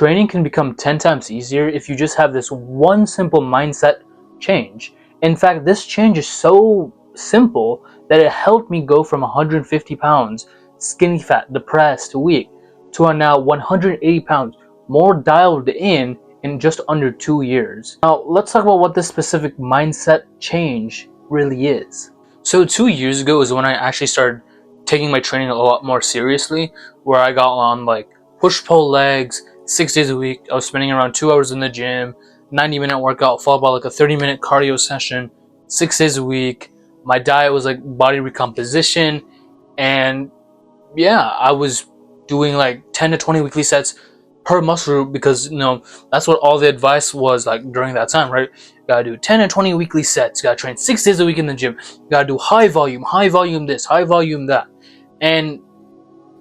training can become 10 times easier if you just have this one simple mindset change. In fact, this change is so simple that it helped me go from 150 pounds, skinny fat, depressed, weak, to a now 180 pounds, more dialed in just under 2 years. Now, let's talk about what this specific mindset change really is. So 2 years ago is when I actually started taking my training a lot more seriously, where I got on like push-pull legs 6 days a week. I was spending around 2 hours in the gym, 90-minute workout followed by like a 30-minute cardio session 6 days a week. My diet was like body recomposition, and yeah, I was doing like 10 to 20 weekly sets per muscle group, because that's what all the advice was like during that time, right? You gotta do 10 to 20 weekly sets, you gotta train 6 days a week in the gym, you gotta do high volume this, high volume that. And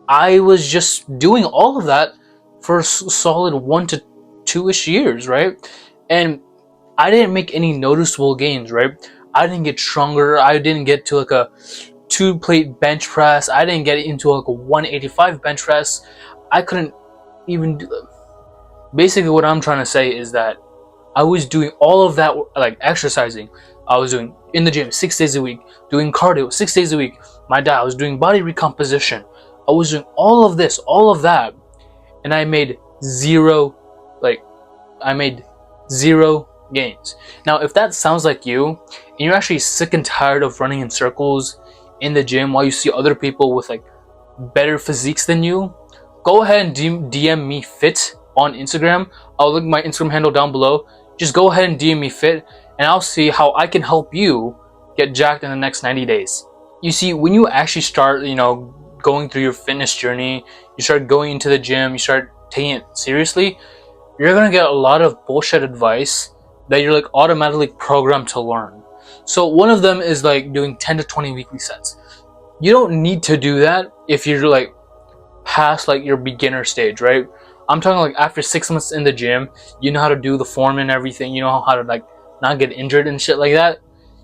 I was just doing all of that for a solid 1 to 2-ish years, right? And I didn't make any noticeable gains, right? I didn't get stronger. I didn't get to like a 2-plate bench press. I didn't get into like a 185 bench press. I couldn't even do. Basically, what I'm trying to say is that I was doing all of that, like exercising. I was doing in the gym 6 days a week, doing cardio 6 days a week. My diet, I was doing body recomposition. I was doing all of this, all of that, and I made zero gains. Now, if that sounds like you, and you're actually sick and tired of running in circles in the gym while you see other people with like better physiques than you, go ahead and DM me fit on Instagram. I'll link my Instagram handle down below. Just go ahead and DM me fit, and I'll see how I can help you get jacked in the next 90 days. You see, when you actually start, going through your fitness journey, you start going into the gym, you start taking it seriously, you're gonna get a lot of bullshit advice that you're like automatically programmed to learn. So one of them is like doing 10 to 20 weekly sets. You don't need to do that if you're like past like your beginner stage, right? I'm talking like after 6 months in the gym, you know how to do the form and everything, you know how to like not get injured and shit like that.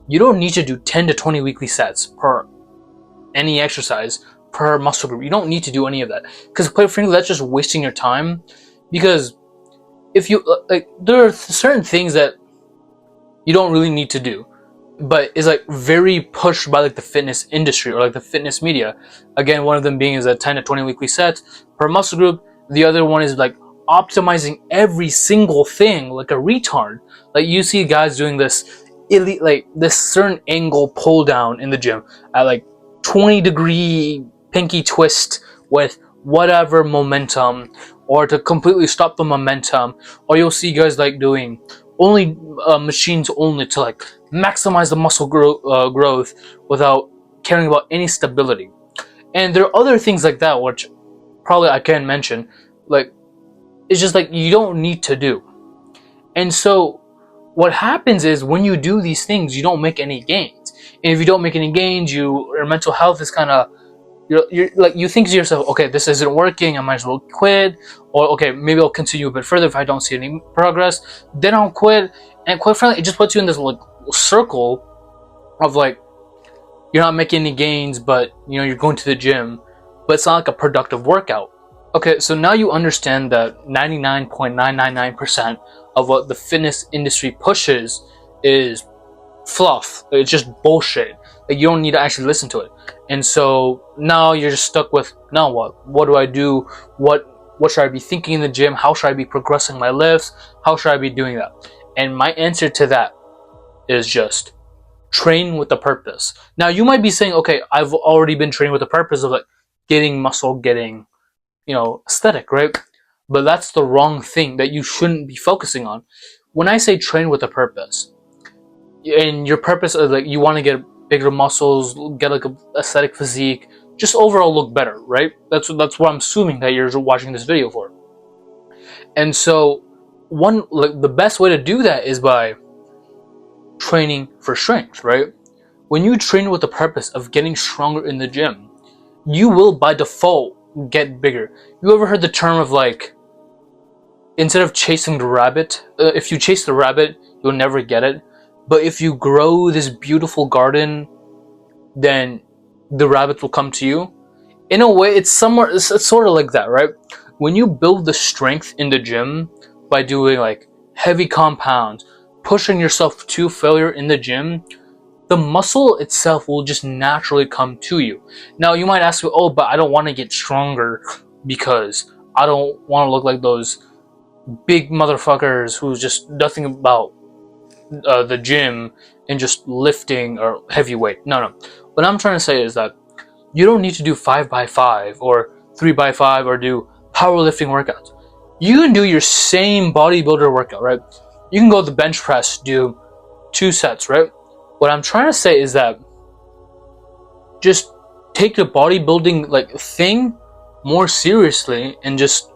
You don't need to do 10 to 20 weekly sets per any exercise per muscle group. You don't need to do any of that, because quite frankly, that's just wasting your time. Because if you there are certain things that you don't really need to do, but is like very pushed by like the fitness industry or like the fitness media. Again, one of them being is a 10 to 20 weekly sets per muscle group. The other one is like optimizing every single thing like a retard. Like you see guys doing this elite, like this certain angle pull down in the gym at like 20-degree pinky twist with whatever momentum, or to completely stop the momentum. Or you'll see guys like doing only machines only to like maximize the muscle growth without caring about any stability. And there are other things like that which probably I can't mention. Like, it's just like you don't need to do. And so what happens is when you do these things, you don't make any gains. And if you don't make any gains, your mental health is kind of, you're like, you think to yourself, okay, this isn't working, I might as well quit. Or okay, maybe I'll continue a bit further. If I don't see any progress, then I'll quit. And quite frankly, it just puts you in this like circle of like, you're not making any gains, but you're going to the gym, but it's not like a productive workout. Okay, so now you understand that 99.999% of what the fitness industry pushes is fluff. It's just bullshit. Like, you don't need to actually listen to it. And so now you're just stuck with, now what? What do I do? What should I be thinking in the gym? How should I be progressing my lifts? How should I be doing that? And my answer to that is just train with a purpose. Now you might be saying, okay, I've already been training with the purpose of like getting muscle, getting aesthetic, right? But that's the wrong thing that you shouldn't be focusing on. When I say train with a purpose, and your purpose is like you want to get bigger muscles, get like a aesthetic physique, just overall look better, right? That's what I'm assuming that you're watching this video for. And so the best way to do that is by training for strength, right? When you train with the purpose of getting stronger in the gym, you will by default get bigger. You ever heard the term of like, instead of chasing the rabbit, if you chase the rabbit, you'll never get it. But if you grow this beautiful garden, then the rabbits will come to you. In a way, it's sort of like that, right? when you build the strength in the gym by doing like heavy compounds, pushing yourself to failure in the gym, the muscle itself will just naturally come to you. Now you might ask me, oh, but I don't want to get stronger because I don't want to look like those big motherfuckers who's just nothing about the gym and just lifting or heavy weight. No. What I'm trying to say is that you don't need to do 5x5 or 3x5 or do powerlifting workouts. You can do your same bodybuilder workout, right? You can go to the bench press, do 2 sets, right? What I'm trying to say is that just take the bodybuilding like thing more seriously and just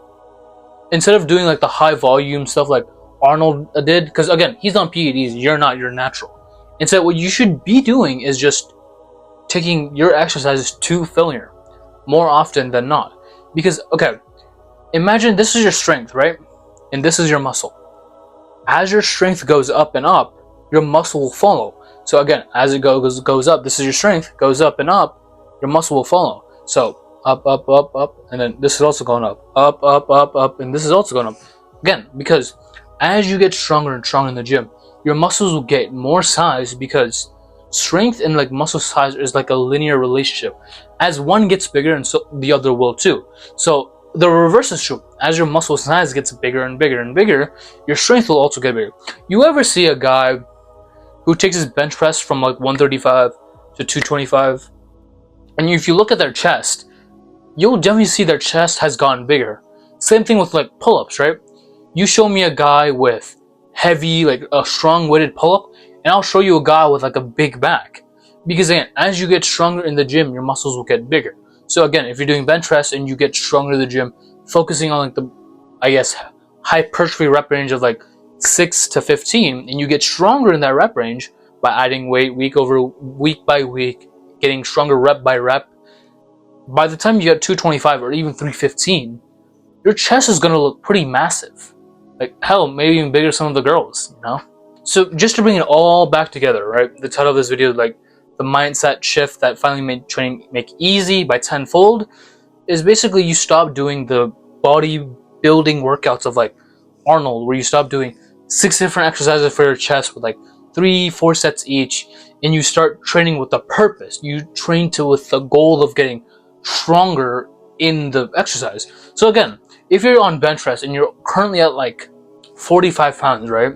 instead of doing like the high volume stuff like Arnold did, because again, he's on PEDs, you're not, you're natural. Instead, what you should be doing is just taking your exercises to failure more often than not. Because, okay, imagine this is your strength, right? And this is your muscle. As your strength goes up and up, your muscle will follow. So again, as it goes up, this is your strength, goes up and up, your muscle will follow. So up, and then this is also going up, and this is also going up. Again, because as you get stronger and stronger in the gym, your muscles will get more size because strength and like muscle size is like a linear relationship. As one gets bigger, and so the other will too. So the reverse is true. As your muscle size gets bigger and bigger and bigger, your strength will also get bigger. You ever see a guy who takes his bench press from like 135 to 225, and if you look at their chest, you'll definitely see their chest has gotten bigger. Same thing with like pull-ups, right? You show me a guy with heavy, like a strong weighted pull-up, and I'll show you a guy with like a big back. Because again, as you get stronger in the gym, your muscles will get bigger. So again, if you're doing bench press and you get stronger in the gym, focusing on like the, I guess, hypertrophy rep range of like 6 to 15, and you get stronger in that rep range by adding weight week by week, getting stronger rep by rep. By the time you get 225 or even 315, your chest is going to look pretty massive. Like, hell, maybe even bigger than some of the girls, you know? So just to bring it all back together, right? The title of this video is like the mindset shift that finally made training make easy by tenfold, is basically you stop doing the bodybuilding workouts of like Arnold, where you stop doing 6 different exercises for your chest with like 3-4 sets each, and you start training with a purpose. You train with the goal of getting stronger in the exercise. So again, if you're on bench press and you're currently at like 45 pounds, right?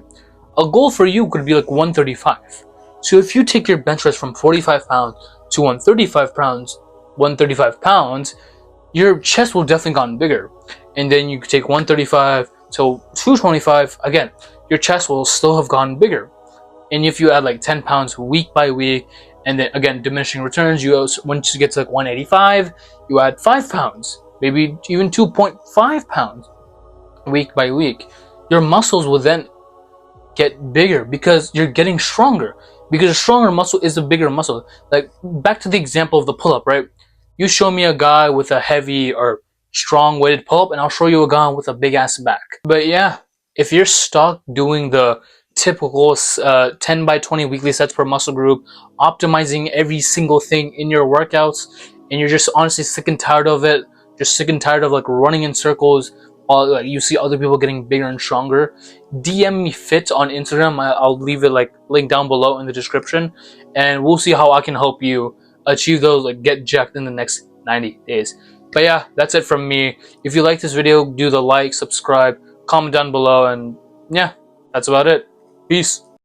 A goal for you could be like 135. So if you take your bench press from 45 pounds to 135 pounds, your chest will definitely gotten bigger. And then you could take 135 to 225, again, your chest will still have gotten bigger. And if you add like 10 pounds week by week, and then again, diminishing returns, once you get to like 185, you add 5 pounds, maybe even 2.5 pounds week by week. Your muscles will then get bigger because you're getting stronger. Because a stronger muscle is a bigger muscle. Like, back to the example of the pull-up, right? You show me a guy with a heavy or strong weighted pull-up, and I'll show you a guy with a big-ass back. But yeah, if you're stuck doing the typical 10 by 20 weekly sets per muscle group, optimizing every single thing in your workouts, and you're just honestly sick and tired of it, just sick and tired of like running in circles, like you see other people getting bigger and stronger, DM me fit on Instagram. I'll leave it like link down below in the description, and we'll see how I can help you achieve those, like get jacked in the next 90 days. But yeah, that's it from me. If you like this video, do the like, subscribe, comment down below, and yeah, that's about it. Peace.